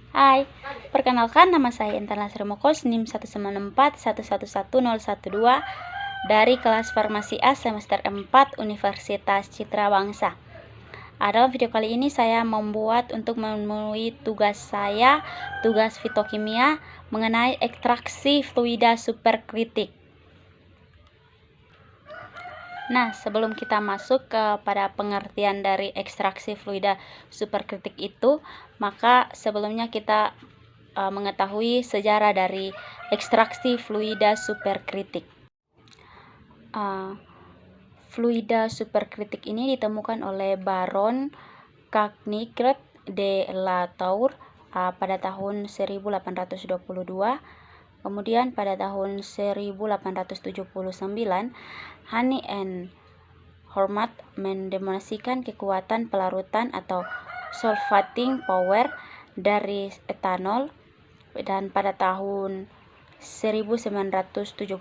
Hai, perkenalkan nama saya Intan Lasri Mokos, NIM 194111012 dari kelas Farmasi A semester 4 Universitas Citra Bangsa. Dalam video kali ini saya membuat untuk memenuhi tugas fitokimia mengenai ekstraksi fluida superkritik. Nah, sebelum kita masuk kepada pengertian dari ekstraksi fluida superkritik itu, maka sebelumnya kita mengetahui sejarah dari ekstraksi fluida superkritik. Fluida superkritik ini ditemukan oleh Baron Cagnicourt de la Tour pada tahun 1822. Kemudian pada tahun 1879, Honey and Hormat mendemonstrasikan kekuatan pelarutan atau solvating power dari etanol, dan pada tahun 1978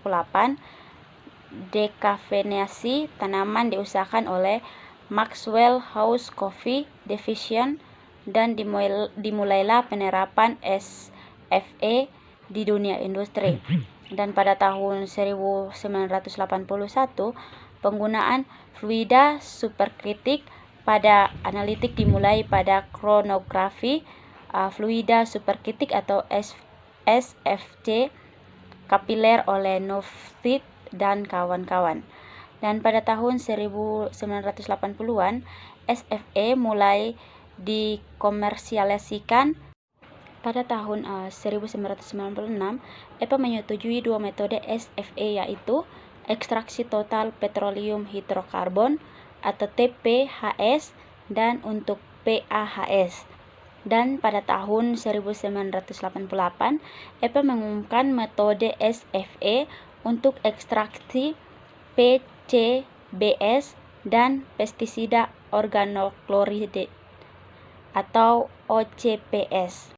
dekafeinasi tanaman diusahakan oleh Maxwell House Coffee Division dan dimulailah penerapan SFE di dunia industri. Dan pada tahun 1981 penggunaan fluida superkritik pada analitik dimulai pada kronografi fluida superkritik atau SFC kapiler oleh Novsky dan kawan-kawan. Dan pada tahun 1980-an SFE mulai dikomersialisikan. Pada tahun 1996, EPA menyetujui dua metode SFE, yaitu ekstraksi total petroleum hidrokarbon atau TPHS dan untuk PAHS. Dan pada tahun 1988, EPA mengumumkan metode SFE untuk ekstraksi PCBS dan pestisida organoklorida atau OCPS.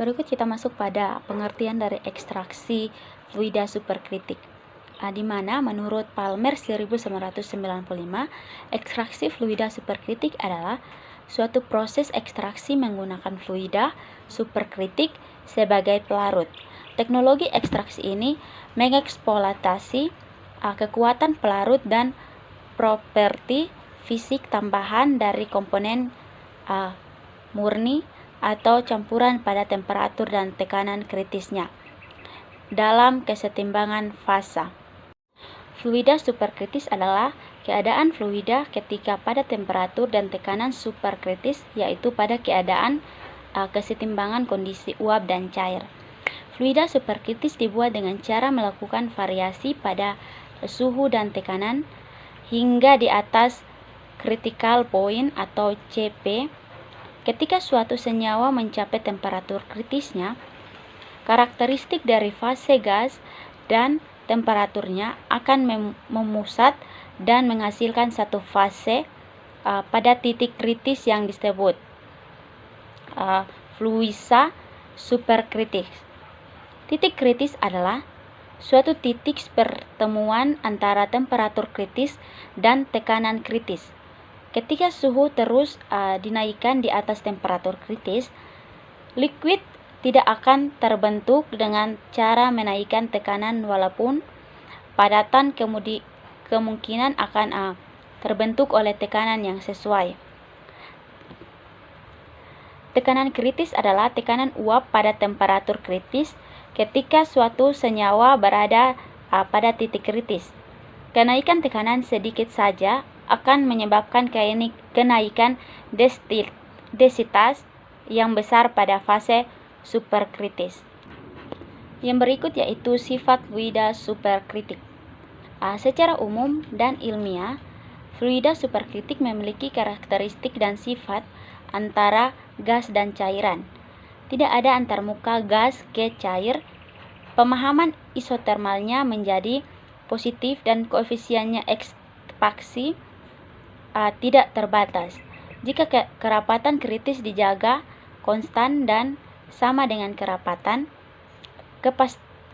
Berikut kita masuk pada pengertian dari ekstraksi fluida superkritik, di mana menurut Palmer 1995, ekstraksi fluida superkritik adalah suatu proses ekstraksi menggunakan fluida superkritik sebagai pelarut. Teknologi ekstraksi ini mengeksploitasi kekuatan pelarut dan properti fisik tambahan dari komponen murni atau campuran pada temperatur dan tekanan kritisnya dalam kesetimbangan fase. Fluida superkritis adalah keadaan fluida ketika pada temperatur dan tekanan superkritis, yaitu pada keadaan kesetimbangan kondisi uap dan cair. Fluida superkritis dibuat dengan cara melakukan variasi pada suhu dan tekanan hingga di atas critical point atau CP. Ketika suatu senyawa mencapai temperatur kritisnya, karakteristik dari fase gas dan temperaturnya akan memusat dan menghasilkan satu fase pada titik kritis yang disebut fluida superkritis. Titik kritis adalah suatu titik pertemuan antara temperatur kritis dan tekanan kritis. Ketika suhu terus dinaikkan di atas temperatur kritis, liquid tidak akan terbentuk dengan cara menaikkan tekanan, walaupun padatan kemungkinan akan terbentuk oleh tekanan yang sesuai. Tekanan kritis adalah tekanan uap pada temperatur kritis ketika suatu senyawa berada pada titik kritis. Kenaikan tekanan sedikit saja akan menyebabkan kenaikan densitas yang besar pada fase superkritis. Yang berikut yaitu sifat fluida superkritik. Secara umum dan ilmiah, fluida superkritik memiliki karakteristik dan sifat antara gas dan cairan. Tidak ada antarmuka gas ke cair. Pemahaman isotermalnya menjadi positif dan koefisiennya ekspansi tidak terbatas. Jika kerapatan kritis dijaga konstan dan sama dengan kerapatan,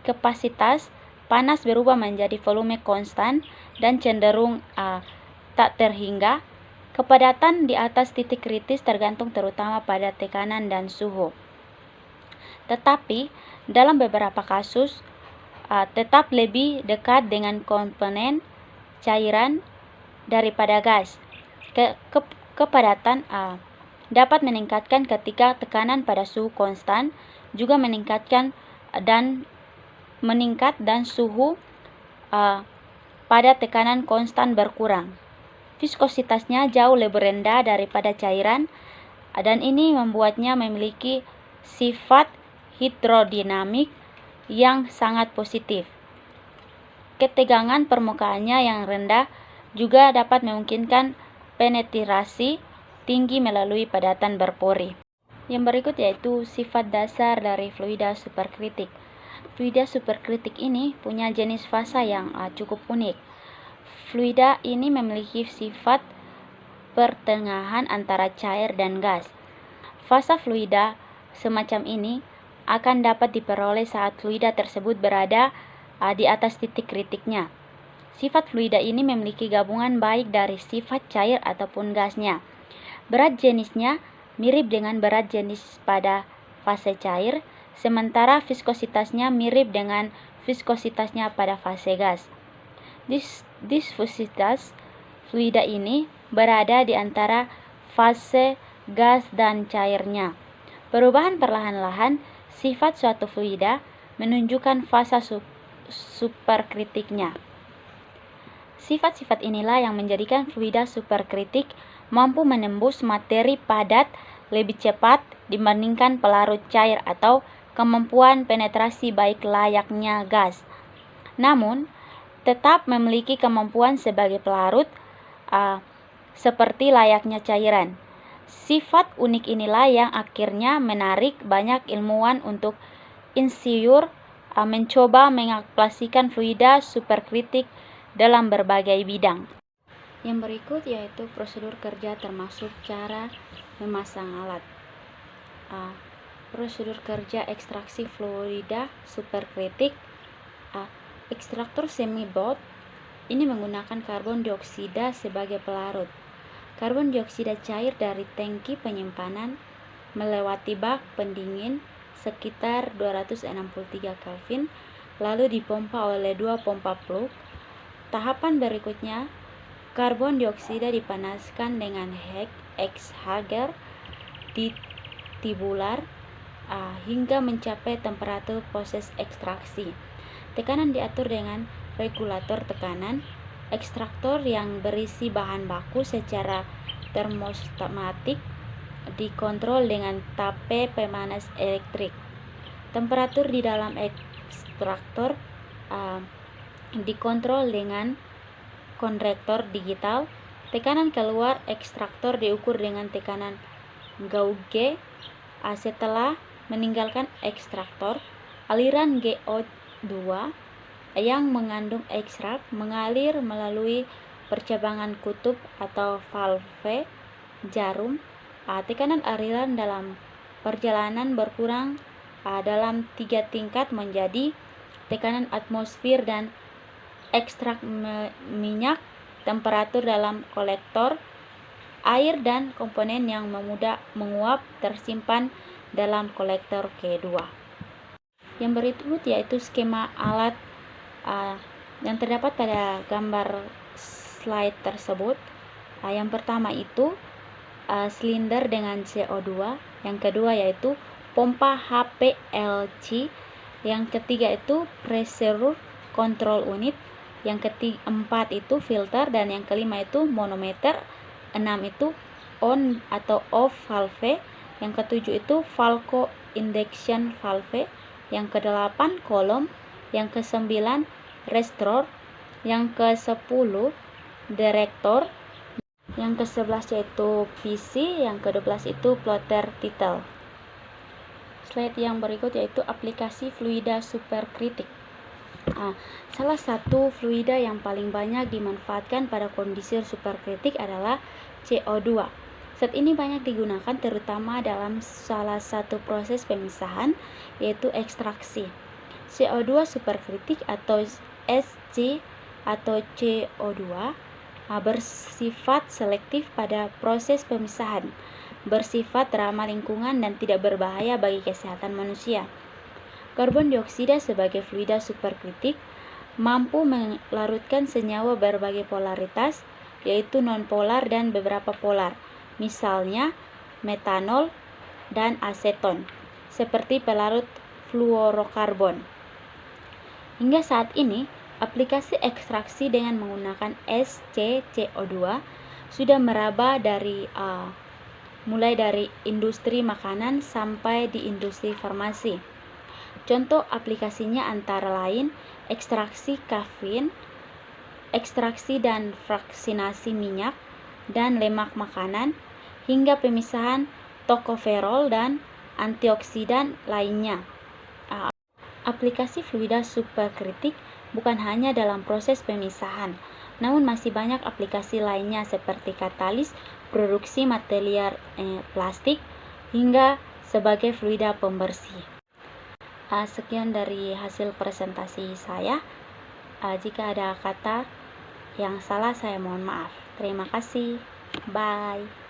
kapasitas panas berubah menjadi volume konstan dan cenderung tak terhingga. Kepadatan di atas titik kritis tergantung terutama pada tekanan dan suhu. tetapi dalam beberapa kasus tetap lebih dekat dengan komponen cairan daripada gas. Kepadatan dapat meningkatkan ketika tekanan pada suhu konstan juga meningkat dan suhu pada tekanan konstan berkurang. Viskositasnya jauh lebih rendah daripada cairan dan ini membuatnya memiliki sifat hidrodinamik yang sangat positif. Ketegangan permukaannya yang rendah juga dapat memungkinkan penetrasi tinggi melalui padatan berpori. Yang berikut yaitu sifat dasar dari fluida superkritik. Fluida superkritik ini punya jenis fasa yang cukup unik. Fluida ini memiliki sifat pertengahan antara cair dan gas. Fasa fluida semacam ini akan dapat diperoleh saat fluida tersebut berada di atas titik kritiknya. Sifat fluida ini memiliki gabungan baik dari sifat cair ataupun gasnya. Berat jenisnya mirip dengan berat jenis pada fase cair, sementara viskositasnya mirip dengan viskositasnya pada fase gas. Diffusitas fluida ini berada di antara fase gas dan cairnya. Perubahan perlahan-lahan sifat suatu fluida menunjukkan fasa superkritiknya. Sifat-sifat inilah yang menjadikan fluida superkritik mampu menembus materi padat lebih cepat dibandingkan pelarut cair atau kemampuan penetrasi baik layaknya gas. Namun, tetap memiliki kemampuan sebagai pelarut seperti layaknya cairan. Sifat unik inilah yang akhirnya menarik banyak ilmuwan untuk insinyur mencoba mengaplikasikan fluida superkritik dalam berbagai bidang. Yang berikut yaitu prosedur kerja termasuk cara memasang alat. Prosedur kerja ekstraksi fluida superkritik. Ekstraktor semi-bot ini menggunakan karbon dioksida sebagai pelarut. Karbon dioksida cair dari tangki penyimpanan melewati bak pendingin sekitar 263 Kelvin, lalu dipompa oleh 2 pompa plug. Tahapan berikutnya, karbon dioksida dipanaskan dengan exhager di tubular hingga mencapai temperatur proses ekstraksi. Tekanan diatur dengan regulator tekanan. Ekstraktor yang berisi bahan baku secara termostatik dikontrol dengan tape pemanas elektrik. Temperatur di dalam ekstraktor dikontrol dengan konvektor digital. Tekanan keluar ekstraktor diukur dengan tekanan gauge. Setelah meninggalkan ekstraktor, aliran GO2 yang mengandung ekstrak mengalir melalui percabangan kutub atau valve jarum. Tekanan aliran dalam perjalanan berkurang dalam 3 tingkat menjadi tekanan atmosfer dan ekstrak minyak. Temperatur dalam kolektor air dan komponen yang menguap tersimpan dalam kolektor K2. Yang berikut yaitu skema alat yang terdapat pada gambar slide tersebut. Yang pertama itu silinder dengan CO2, yang kedua yaitu pompa HPLC, yang ketiga itu pressure control unit, yang keempat itu filter, dan yang kelima itu manometer, 6 itu on atau off valve, yang ketujuh itu valve induction valve, yang kedelapan kolom, yang ke-9 restorer, yang ke-10 direktor, yang ke-11 yaitu PC, yang ke-12 itu plotter title. Slide yang berikut yaitu aplikasi fluida superkritik. Salah satu fluida yang paling banyak dimanfaatkan pada kondisi superkritik adalah CO2. Zat ini banyak digunakan terutama dalam salah satu proses pemisahan, yaitu ekstraksi. CO2 superkritik atau SC atau CO2 bersifat selektif pada proses pemisahan. bersifat ramah lingkungan dan tidak berbahaya bagi kesehatan manusia. Karbon dioksida sebagai fluida superkritik mampu melarutkan senyawa berbagai polaritas, yaitu nonpolar dan beberapa polar, misalnya metanol dan aseton, seperti pelarut fluorokarbon. Hingga saat ini, aplikasi ekstraksi dengan menggunakan SCCO2 sudah meraba mulai dari industri makanan sampai di industri farmasi. Contoh aplikasinya antara lain ekstraksi kafein, ekstraksi dan fraksinasi minyak dan lemak makanan, hingga pemisahan tokoferol dan antioksidan lainnya. Aplikasi fluida superkritik bukan hanya dalam proses pemisahan, namun masih banyak aplikasi lainnya seperti katalis, produksi material plastik, hingga sebagai fluida pembersih. Sekian dari hasil presentasi saya. Jika ada kata yang salah, saya mohon maaf. Terima kasih. Bye.